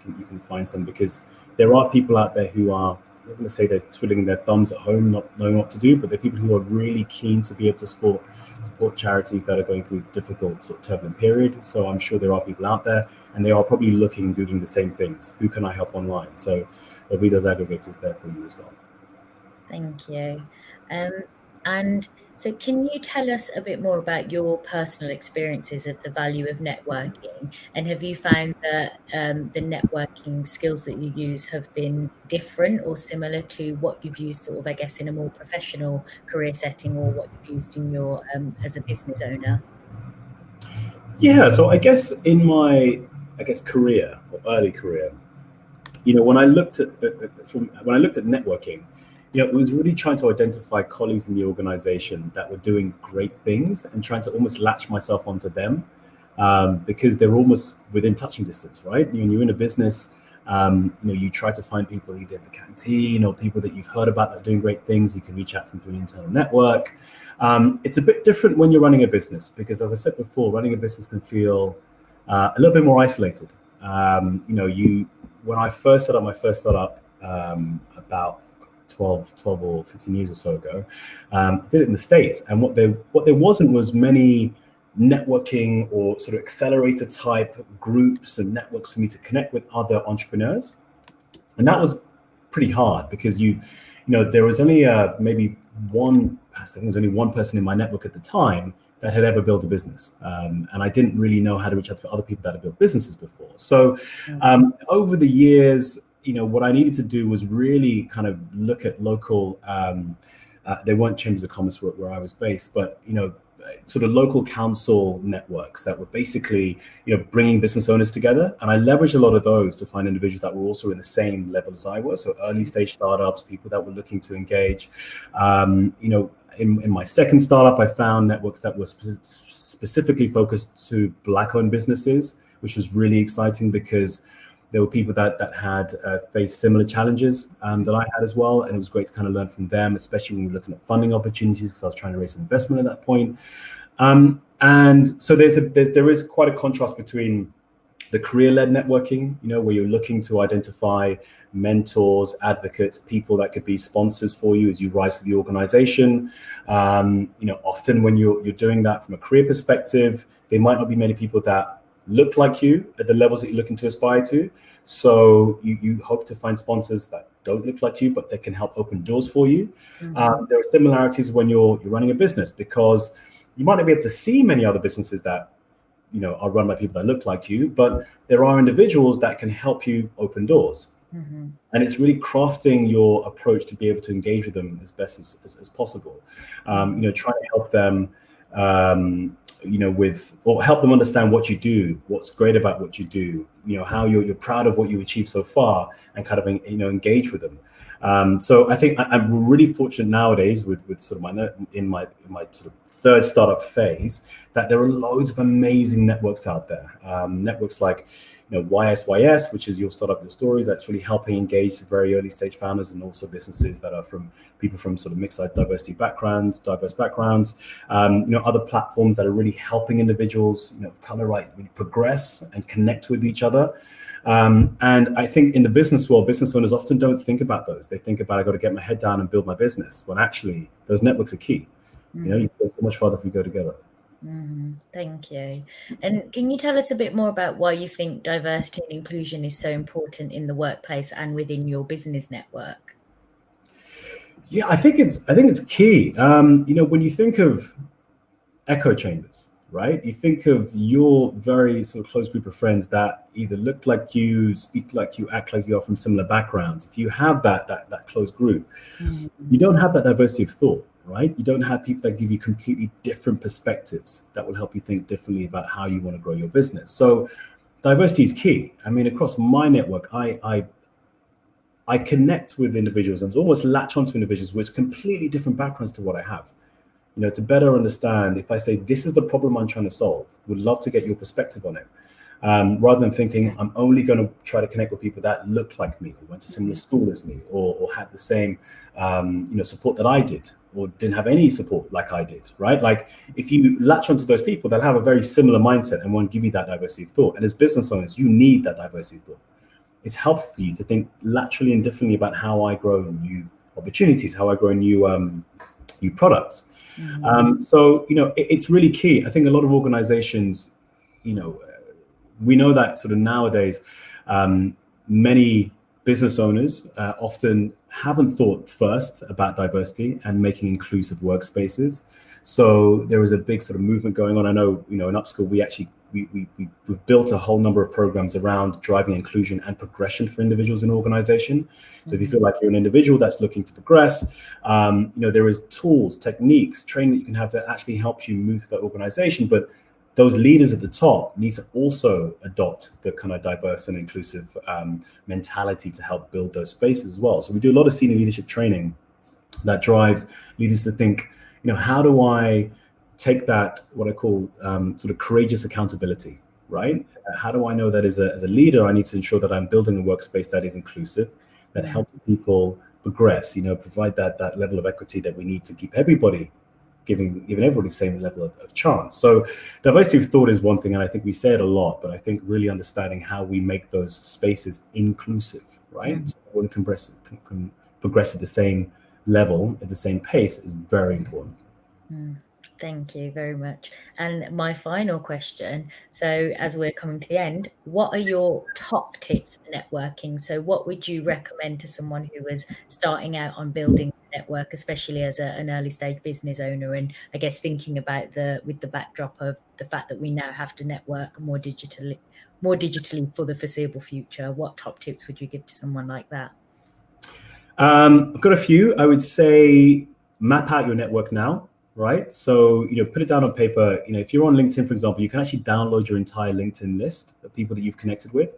you can find some, because there are people out there who are, I'm not going to say they're twiddling their thumbs at home, not knowing what to do, but they're people who are really keen to be able to support charities that are going through a difficult sort of turbulent period. So I'm sure there are people out there, and they are probably looking and Googling the same things. Who can I help online? So there'll be those aggregators there for you as well. Thank you. And so can you tell us a bit more about your personal experiences of the value of networking? And have you found that the networking skills that you use have been different or similar to what you've used sort of, I guess, in a more professional career setting, or what you've used in your as a business owner? Yeah, so I guess in my, career or early career, when I looked at networking, it was really trying to identify colleagues in the organization that were doing great things and trying to almost latch myself onto them, because they're almost within touching distance, right? When you're in a business, you try to find people either in the canteen or people that you've heard about that are doing great things. You can reach out to them through an internal network. It's a bit different when you're running a business because, as I said before, running a business can feel a little bit more isolated. When I first set up my first startup about 12 or 15 years or so ago, I did it in the States. And what there wasn't was many networking or sort of accelerator type groups and networks for me to connect with other entrepreneurs. And that was pretty hard because there was only maybe I think there was only one person in my network at the time that had ever built a business. And I didn't really know how to reach out to other people that had built businesses before. So over the years, what I needed to do was really kind of look at local, they weren't chambers of commerce where I was based, but, sort of local council networks that were basically, bringing business owners together. And I leveraged a lot of those to find individuals that were also in the same level as I was. So early stage startups, people that were looking to engage. In my second startup, I found networks that were specifically focused to Black-owned businesses, which was really exciting because there were people that had faced similar challenges that I had as well. And it was great to kind of learn from them, especially when we were looking at funding opportunities, because I was trying to raise some investment at that point. And so there is quite a contrast between the career-led networking, where you're looking to identify mentors, advocates, people that could be sponsors for you as you rise to the organization. Often when you're doing that from a career perspective, there might not be many people that look like you at the levels that you're looking to aspire to. So you hope to find sponsors that don't look like you, but that can help open doors for you. Mm-hmm. There are similarities when you're running a business, because you might not be able to see many other businesses that are run by people that look like you, but there are individuals that can help you open doors. Mm-hmm. And it's really crafting your approach to be able to engage with them as best as possible. Trying to help them, or help them understand what you do, what's great about what you do, how you're proud of what you achieved so far, and kind of, engage with them. So I think I'm really fortunate nowadays with sort of in my sort of third startup phase, that there are loads of amazing networks out there. Networks like, YSYS, which is Your Startup, Your Stories. That's really helping engage very early stage founders and also businesses that are from people from sort of mixed diverse backgrounds. Other platforms that are really helping individuals, kind of like really progress and connect with each other. And I think in the business world, business owners often don't think about those. They think about, I got to get my head down and build my business, when actually those networks are key. You can go so much farther if we go together. Thank you. And can you tell us a bit more about why you think diversity and inclusion is so important in the workplace and within your business network? Yeah, I think it's key. When you think of echo chambers, right? You think of your very sort of close group of friends that either look like you, speak like you, act like you, are from similar backgrounds. If you have that close group, you don't have that diversity of thought, right? You don't have people that give you completely different perspectives that will help you think differently about how you want to grow your business. So diversity is key. I mean, across my network, I connect with individuals and almost latch onto individuals with completely different backgrounds to what I have. To better understand, if I say, this is the problem I'm trying to solve, would love to get your perspective on it. Rather than thinking I'm only going to try to connect with people that look like me, or went to similar school as me, or had the same, support that I did, or didn't have any support like I did, right? Like, if you latch onto those people, they'll have a very similar mindset and won't give you that diversity of thought. And as business owners, you need that diversity of thought. It's helpful for you to think laterally and differently about how I grow new opportunities, how I grow new products. So, it's really key. I think a lot of organizations, we know that sort of nowadays, many business owners often haven't thought first about diversity and making inclusive workspaces. So there is a big sort of movement going on. I know, in Upscale, we've built a whole number of programs around driving inclusion and progression for individuals in organization. So if you feel like you're an individual that's looking to progress, there is tools, techniques, training that you can have to actually help you move through that organization. But those leaders at the top need to also adopt the kind of diverse and inclusive mentality to help build those spaces as well. So we do a lot of senior leadership training that drives leaders to think, how do I take that, what I call sort of courageous accountability, right? How do I know that as a leader, I need to ensure that I'm building a workspace that is inclusive, that helps people progress, provide that level of equity that we need to keep everybody giving everybody the same level of chance. So diversity of thought is one thing, and I think we say it a lot, but I think really understanding how we make those spaces inclusive, right? So everyone can progress at the same level, at the same pace is very important. Thank you very much. And my final question, so as we're coming to the end, what are your top tips for networking? So what would you recommend to someone who was starting out on building a network, especially as an early stage business owner, and I guess thinking about with the backdrop of the fact that we now have to network more digitally for the foreseeable future? What top tips would you give to someone like that? I've got a few. I would say map out your network now. Right. So, put it down on paper. If you're on LinkedIn, for example, you can actually download your entire LinkedIn list of people that you've connected with.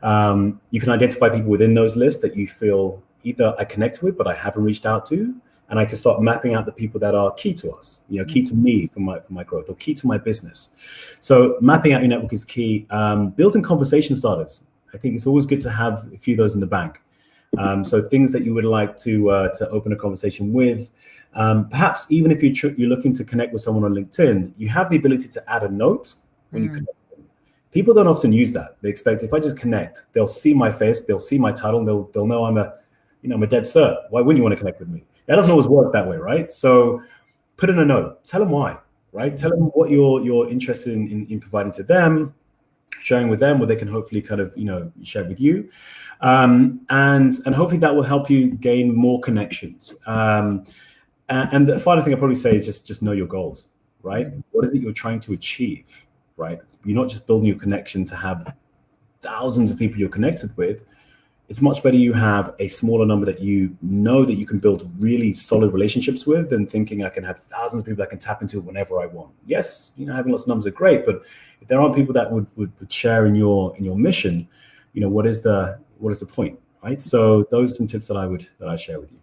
You can identify people within those lists that you feel either I connect with, but I haven't reached out to. And I can start mapping out the people that are key to us, key to me for my growth, or key to my business. So mapping out your network is key. Building conversation starters. I think it's always good to have a few of those in the bank. So things that you would like to open a conversation with. Perhaps even if you're looking to connect with someone on LinkedIn, you have the ability to add a note when you connect with them. People don't often use that. They expect if I just connect, they'll see my face, they'll see my title, and they'll know I'm a dead cert. Why wouldn't you want to connect with me? That doesn't always work that way, right? So put in a note. Tell them why, right? Tell them what you're interested in providing to them, sharing with them, what they can hopefully kind of share with you, and hopefully that will help you gain more connections. And the final thing I'll probably say is just know your goals, right? What is it you're trying to achieve, right? You're not just building your connection to have thousands of people you're connected with. It's much better you have a smaller number that you know that you can build really solid relationships with than thinking I can have thousands of people I can tap into whenever I want. Yes, having lots of numbers are great, but if there aren't people that would share in your mission, what is the point, right? So those are some tips that I share with you.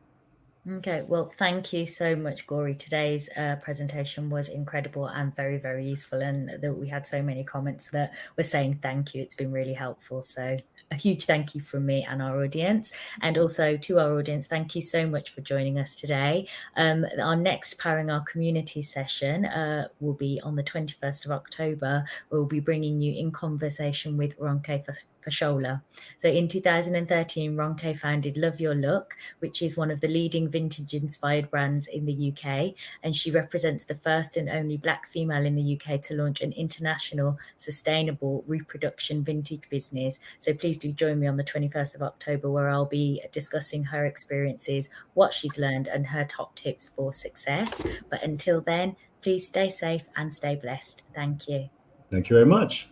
Okay, well, thank you so much, Gori. Today's presentation was incredible and very, very useful. And we had so many comments that were saying thank you. It's been really helpful. So a huge thank you from me and our audience. And also to our audience, thank you so much for joining us today. Our next Powering Our Community session will be on the 21st of October. We'll be bringing you in conversation with Ronke Fashola. So in 2013, Ronke founded Love Your Look, which is one of the leading vintage inspired brands in the UK. And she represents the first and only Black female in the UK to launch an international sustainable reproduction vintage business. So please do join me on the 21st of October, where I'll be discussing her experiences, what she's learned, and her top tips for success. But until then, please stay safe and stay blessed. Thank you. Thank you very much.